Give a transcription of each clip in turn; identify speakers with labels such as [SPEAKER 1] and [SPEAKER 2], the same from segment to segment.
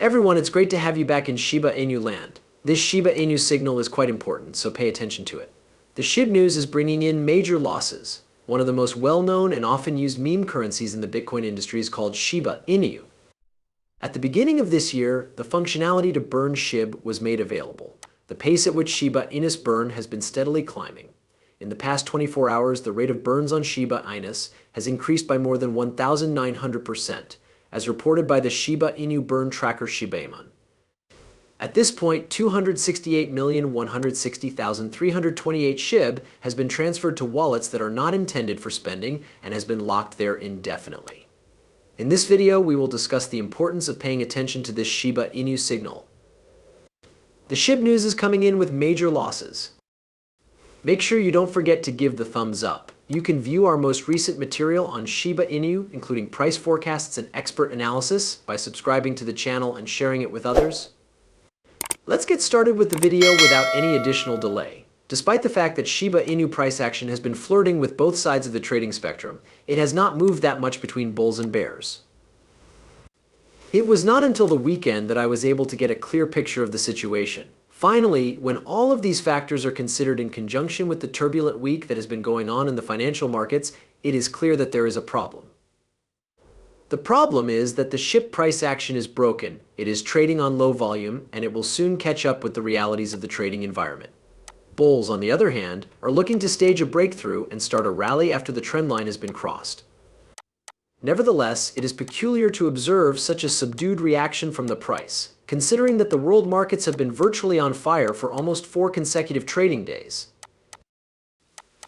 [SPEAKER 1] Everyone, it's great to have you back in Shiba Inu land. This Shiba Inu signal is quite important, so pay attention to it. The Shib news is bringing in major losses. One of the most well-known and often used meme currencies in the Bitcoin industry is called Shiba Inu. At the beginning of this year, the functionality to burn Shib was made available. The pace at which Shiba Inu's burn has been steadily climbing. In the past 24 hours, the rate of burns on Shiba Inu has increased by more than 1,900%, as reported by the Shiba Inu burn tracker Shiba Inu. At this point, 268,160,328 Shib has been transferred to wallets that are not intended for spending and has been locked there indefinitely. In this video, we will discuss the importance of paying attention to this Shiba Inu signal. The Shib news is coming in with major losses. Make sure you don't forget to give the thumbs up. You can view our most recent material on Shiba Inu, including price forecasts and expert analysis, by subscribing to the channel and sharing it with others. Let's get started with the video without any additional delay. Despite the fact that Shiba Inu price action has been flirting with both sides of the trading spectrum, it has not moved that much between bulls and bears. It was not until the weekend that I was able to get a clear picture of the situation. Finally, when all of these factors are considered in conjunction with the turbulent week that has been going on in the financial markets, it is clear that there is a problem. The problem is that the Shib price action is broken. It is trading on low volume, and it will soon catch up with the realities of the trading environment. Bulls, on the other hand, are looking to stage a breakthrough and start a rally after the trend line has been crossed. Nevertheless, it is peculiar to observe such a subdued reaction from the price, considering that the world markets have been virtually on fire for almost 4 consecutive trading days.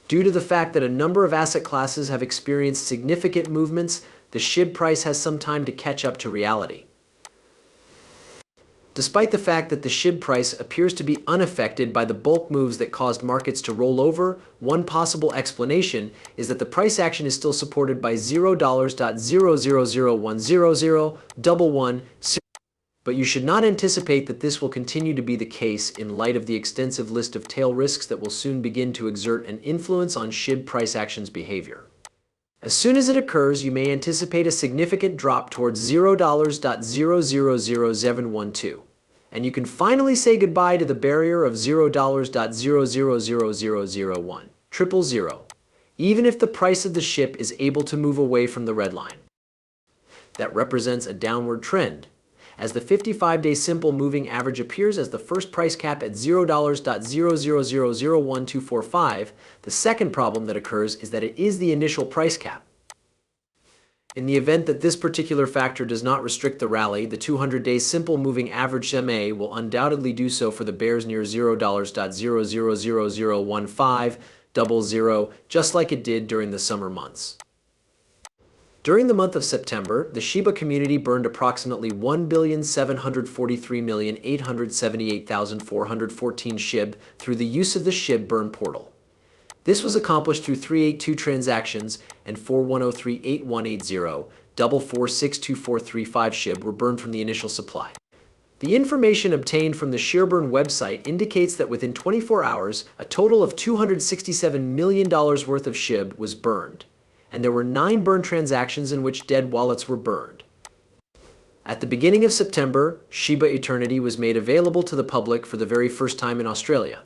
[SPEAKER 1] Due to the fact that a number of asset classes have experienced significant movements, the Shib price has some time to catch up to reality. Despite the fact that the Shib price appears to be unaffected by the bulk moves that caused markets to roll over, one possible explanation is that the price action is still supported by $0.00010011, but you should not anticipate that this will continue to be the case in light of the extensive list of tail risks that will soon begin to exert an influence on Shib price action's behavior. As soon as it occurs, you may anticipate a significant drop towards $0.000712, and you can finally say goodbye to the barrier of $0.000001, even if the price of the Shib is able to move away from the red line. That represents a downward trend, as the 55-day simple moving average appears as the first price cap at $0.00001245. The second problem that occurs is that it is the initial price cap. In the event that this particular factor does not restrict the rally, the 200-day simple moving average SMA will undoubtedly do so for the bears near $0.00001500, just like it did during the summer months. During the month of September, the Shiba community burned approximately 1,743,878,414 Shib through the use of the Shib burn portal. This was accomplished through 382 transactions, and 41038180, 446243 Shib were burned from the initial supply. The information obtained from the ShearBurn website indicates that within 24 hours, a total of $267 million worth of Shib was burned, and there were 9 burn transactions in which dead wallets were burned. At the beginning of September, Shiba Eternity was made available to the public for the very first time in Australia.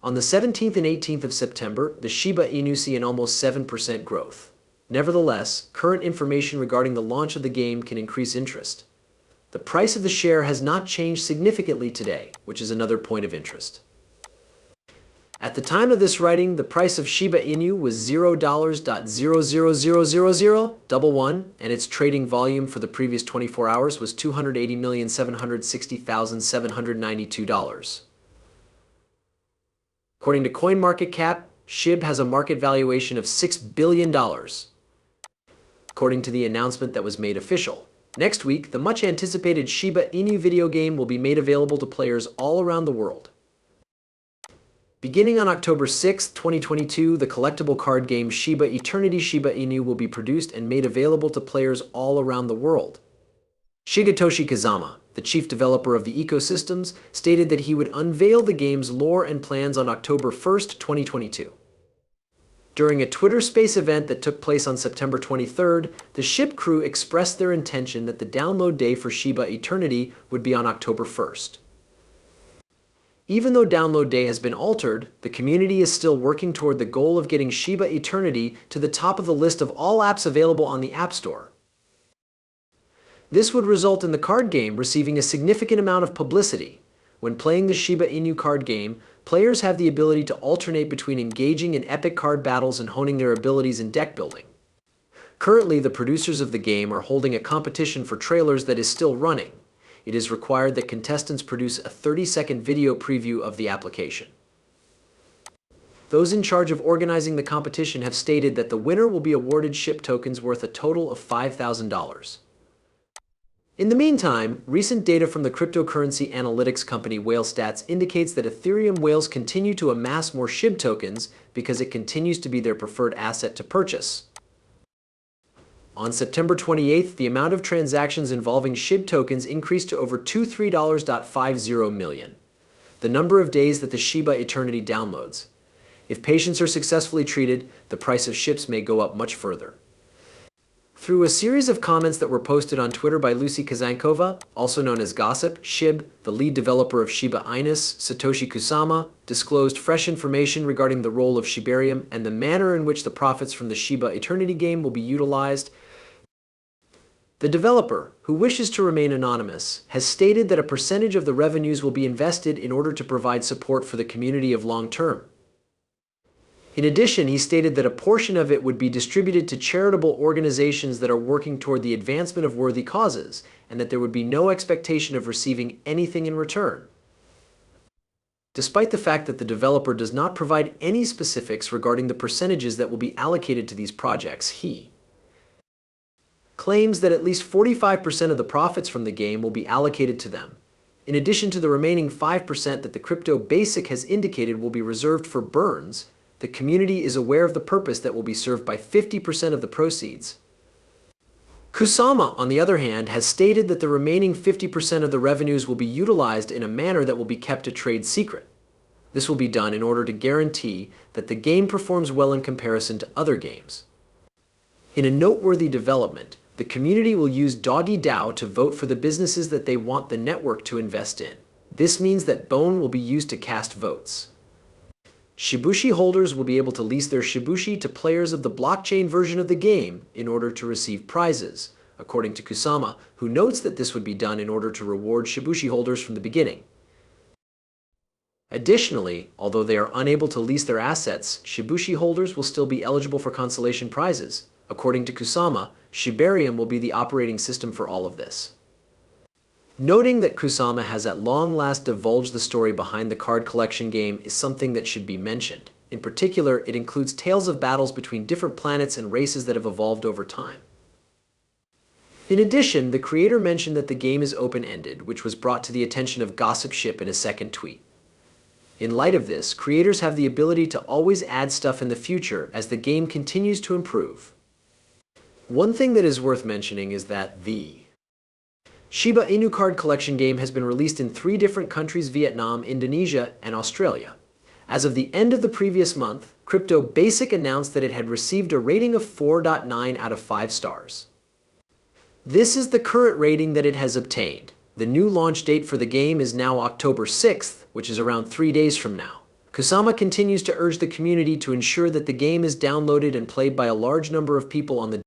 [SPEAKER 1] On the 17th and 18th of September, the Shiba Inu see an almost 7% growth. Nevertheless, current information regarding the launch of the game can increase interest. The price of the share has not changed significantly today, which is another point of interest. At the time of this writing, the price of Shiba Inu was $0.000011, and its trading volume for the previous 24 hours was $280,760,792. According to CoinMarketCap, Shib has a market valuation of $6 billion. According to the announcement that was made official, next week, the much-anticipated Shiba Inu video game will be made available to players all around the world. Beginning on October 6, 2022, the collectible card game Shiba Eternity Shiba Inu will be produced and made available to players all around the world. Shigetoshi Kazama, the chief developer of the ecosystems, stated that he would unveil the game's lore and plans on October 1, 2022. During a Twitter Space event that took place on September 23rd, the Shib crew expressed their intention that the download day for Shiba Eternity would be on October 1st. Even though download day has been altered, the community is still working toward the goal of getting Shiba Eternity to the top of the list of all apps available on the App Store. This would result in the card game receiving a significant amount of publicity. When playing the Shiba Inu card game, players have the ability to alternate between engaging in epic card battles and honing their abilities in deck building. Currently, the producers of the game are holding a competition for trailers that is still running. It is required that contestants produce a 30-second video preview of the application. Those in charge of organizing the competition have stated that the winner will be awarded SHIB tokens worth a total of $5,000. In the meantime, recent data from the cryptocurrency analytics company WhaleStats indicates that Ethereum whales continue to amass more SHIB tokens because it continues to be their preferred asset to purchase. On September 28th, the amount of transactions involving SHIB tokens increased to over $23.50 million, the number of days that the Shiba Eternity downloads. If patients are successfully treated, the price of SHIBs may go up much further. Through a series of comments that were posted on Twitter by Lucy Kazankova, also known as Gossip, Shib, the lead developer of Shiba Inu, Satoshi Kusama, disclosed fresh information regarding the role of Shibarium and the manner in which the profits from the Shiba Eternity game will be utilized. The developer, who wishes to remain anonymous, has stated that a percentage of the revenues will be invested in order to provide support for the community of long term. In addition, he stated that a portion of it would be distributed to charitable organizations that are working toward the advancement of worthy causes, and that there would be no expectation of receiving anything in return. Despite the fact that the developer does not provide any specifics regarding the percentages that will be allocated to these projects, he claims that at least 45% of the profits from the game will be allocated to them, in addition to the remaining 5% that the Crypto Basic has indicated will be reserved for burns. The community is aware of the purpose that will be served by 50% of the proceeds. Kusama, on the other hand, has stated that the remaining 50% of the revenues will be utilized in a manner that will be kept a trade secret. This will be done in order to guarantee that the game performs well in comparison to other games. In a noteworthy development, the community will use Doggy DAO to vote for the businesses that they want the network to invest in. This means that Bone will be used to cast votes. Shibushi holders will be able to lease their Shibushi to players of the blockchain version of the game in order to receive prizes, according to Kusama, who notes that this would be done in order to reward Shibushi holders from the beginning. Additionally, although they are unable to lease their assets, Shibushi holders will still be eligible for consolation prizes. According to Kusama, Shibarium will be the operating system for all of this. Noting that Kusama has at long last divulged the story behind the card collection game is something that should be mentioned. In particular, it includes tales of battles between different planets and races that have evolved over time. In addition, the creator mentioned that the game is open-ended, which was brought to the attention of Gossip Ship in a second tweet. In light of this, creators have the ability to always add stuff in the future as the game continues to improve. One thing that is worth mentioning is that the Shiba Inu card collection game has been released in 3 different countries: Vietnam, Indonesia, and Australia. As of the end of the previous month, Crypto Basic announced that it had received a rating of 4.9 out of 5 stars. This is the current rating that it has obtained. The new launch date for the game is now October 6th, which is around 3 days from now. Kusama continues to urge the community to ensure that the game is downloaded and played by a large number of people on the